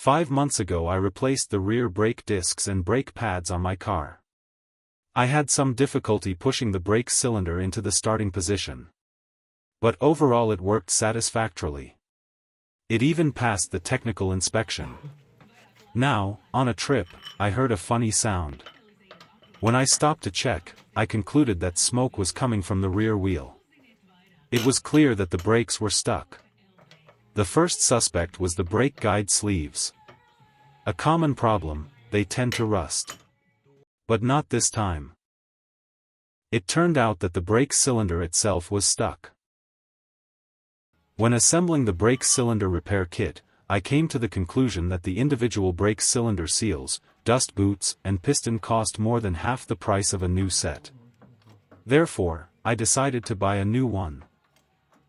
5 months ago I replaced the rear brake discs and brake pads on my car. I had some difficulty pushing the brake cylinder into the starting position. But overall it worked satisfactorily. It even passed the technical inspection. Now, on a trip, I heard a funny sound. When I stopped to check, I concluded that smoke was coming from the rear wheel. It was clear that the brakes were stuck. The first suspect was the brake guide sleeves. A common problem, they tend to rust. But not this time. It turned out that the brake cylinder itself was stuck. When assembling the brake cylinder repair kit, I came to the conclusion that the individual brake cylinder seals, dust boots, and piston cost more than half the price of a new set. Therefore, I decided to buy a new one.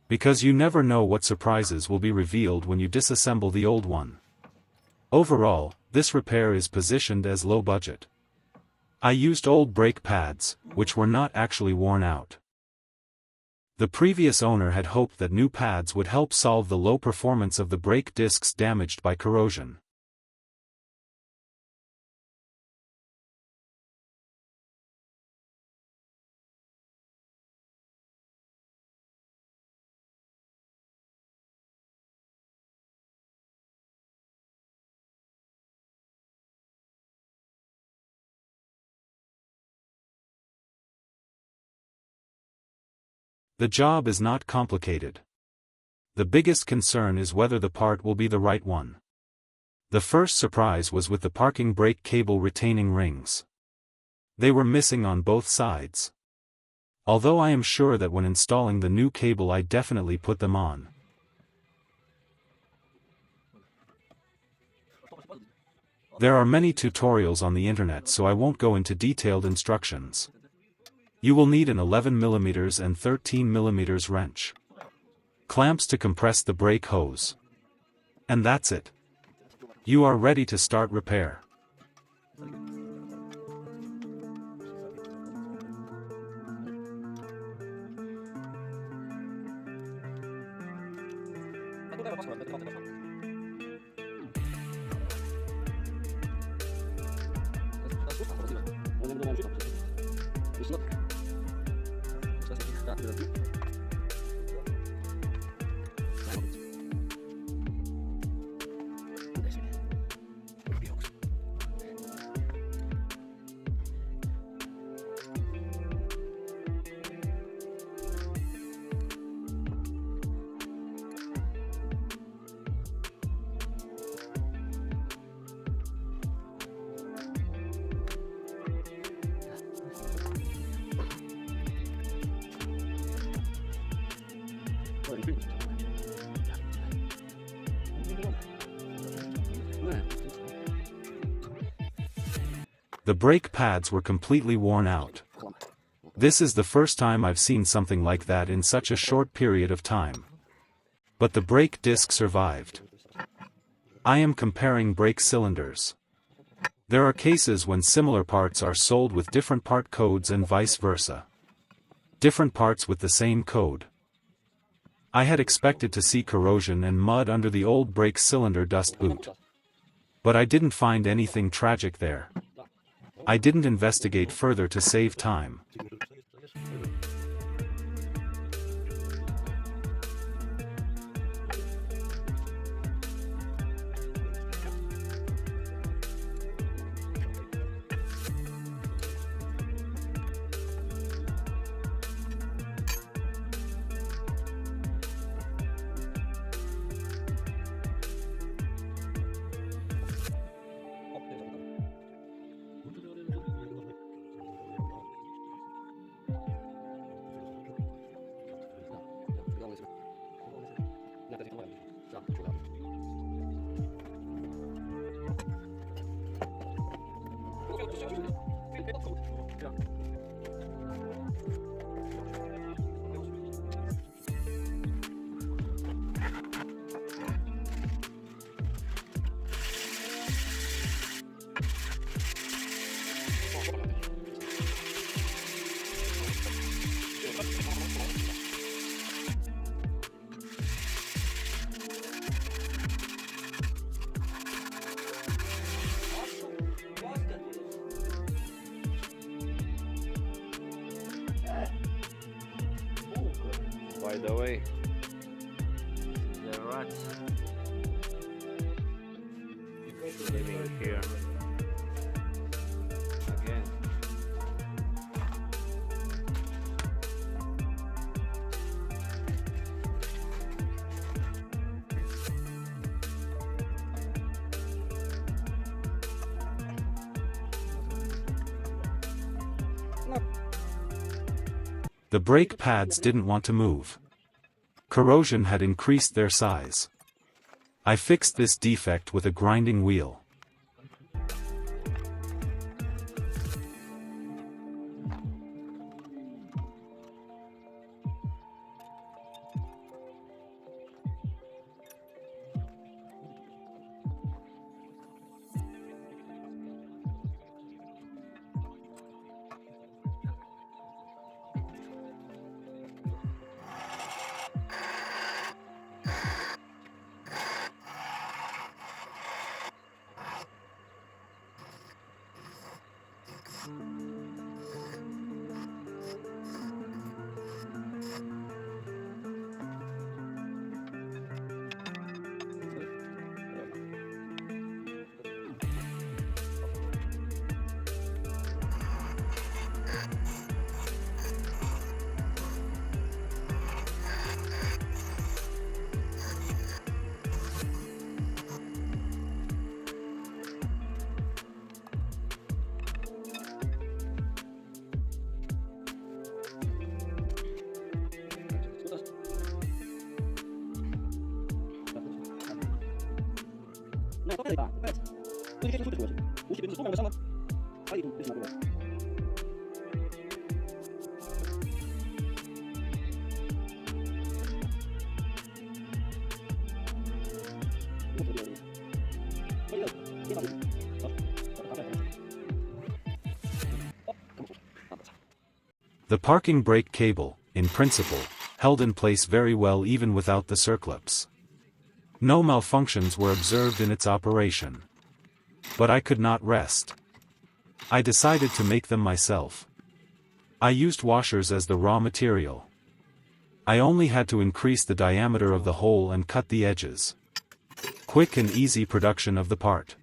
Because you never know what surprises will be revealed when you disassemble the old one. Overall, this repair is positioned as low budget. I used old brake pads, which were not actually worn out. The previous owner had hoped that new pads would help solve the low performance of the brake discs damaged by corrosion. The job is not complicated. The biggest concern is whether the part will be the right one. The first surprise was with the parking brake cable retaining rings. They were missing on both sides. Although I am sure that when installing the new cable I definitely put them on. There are many tutorials on the internet, so I won't go into detailed instructions. You will need an 11mm and 13mm wrench. Clamps to compress the brake hose. And that's it. You are ready to start repair. The brake pads were completely worn out. This is the first time I've seen something like that in such a short period of time. But the brake disc survived. I am comparing brake cylinders. There are cases when similar parts are sold with different part codes and vice versa. Different parts with the same code. I had expected to see corrosion and mud under the old brake cylinder dust boot. But I didn't find anything tragic there. I didn't investigate further to save time. by the way. The rats living here again. The brake pads didn't want to move. Corrosion had increased their size. I fixed this defect with a grinding wheel. The parking brake cable, in principle, held in place very well even without the circlips. No malfunctions were observed in its operation. But I could not rest. I decided to make them myself. I used washers as the raw material. I only had to increase the diameter of the hole and cut the edges. Quick and easy production of the part.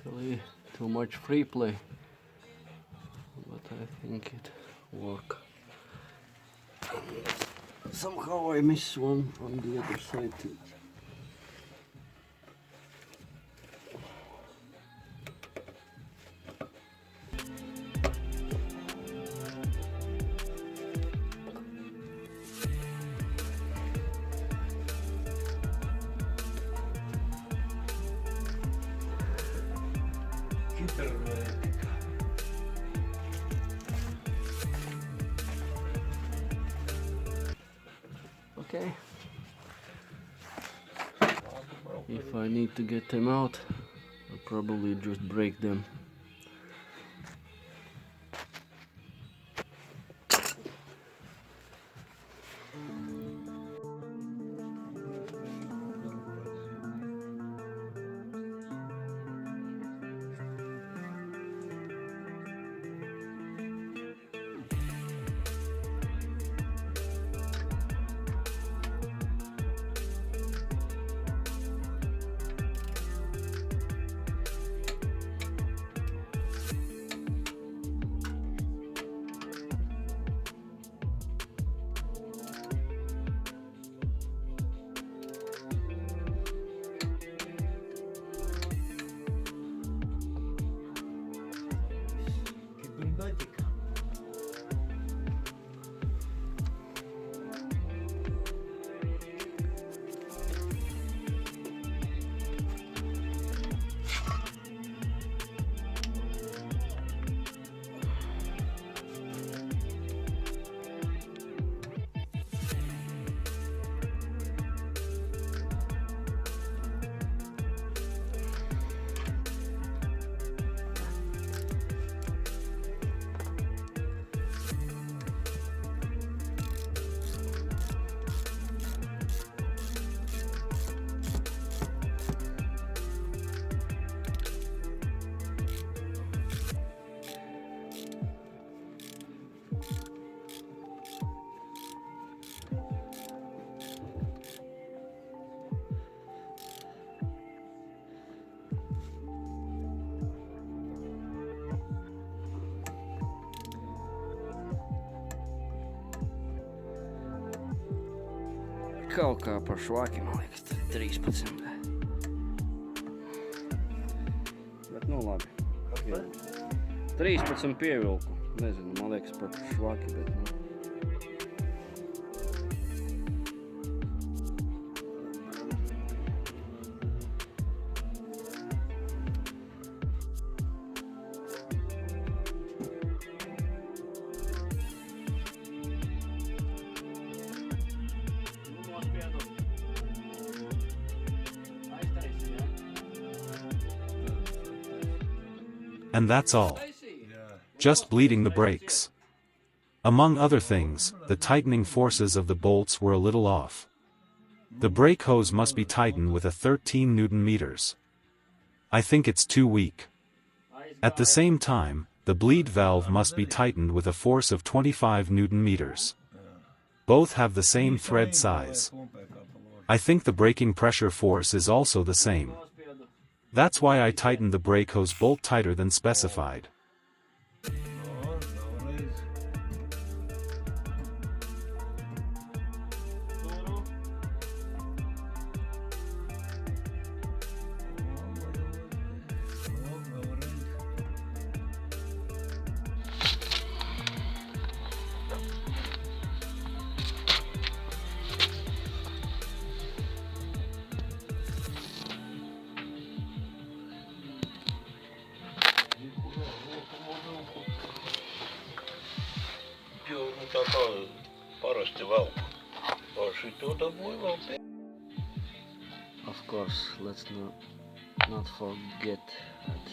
Actually, too much free play, but I think it works. Somehow I miss one from the other side too. Okay. If I need to get them out, I'll probably just break them. Kaut kā par švaki, man liekas, 13. Bet nu labi. 13 pievilku. Nezinu, man liekas par švaki, bet nu. And that's all. Just bleeding the brakes. Among other things, the tightening forces of the bolts were a little off. The brake hose must be tightened with a 13 Newton meters. I think it's too weak. At the same time, the bleed valve must be tightened with a force of 25 Newton meters. Both have the same thread size. I think the braking pressure force is also the same. That's why I tightened the brake hose bolt tighter than specified. Of course, let's not forget that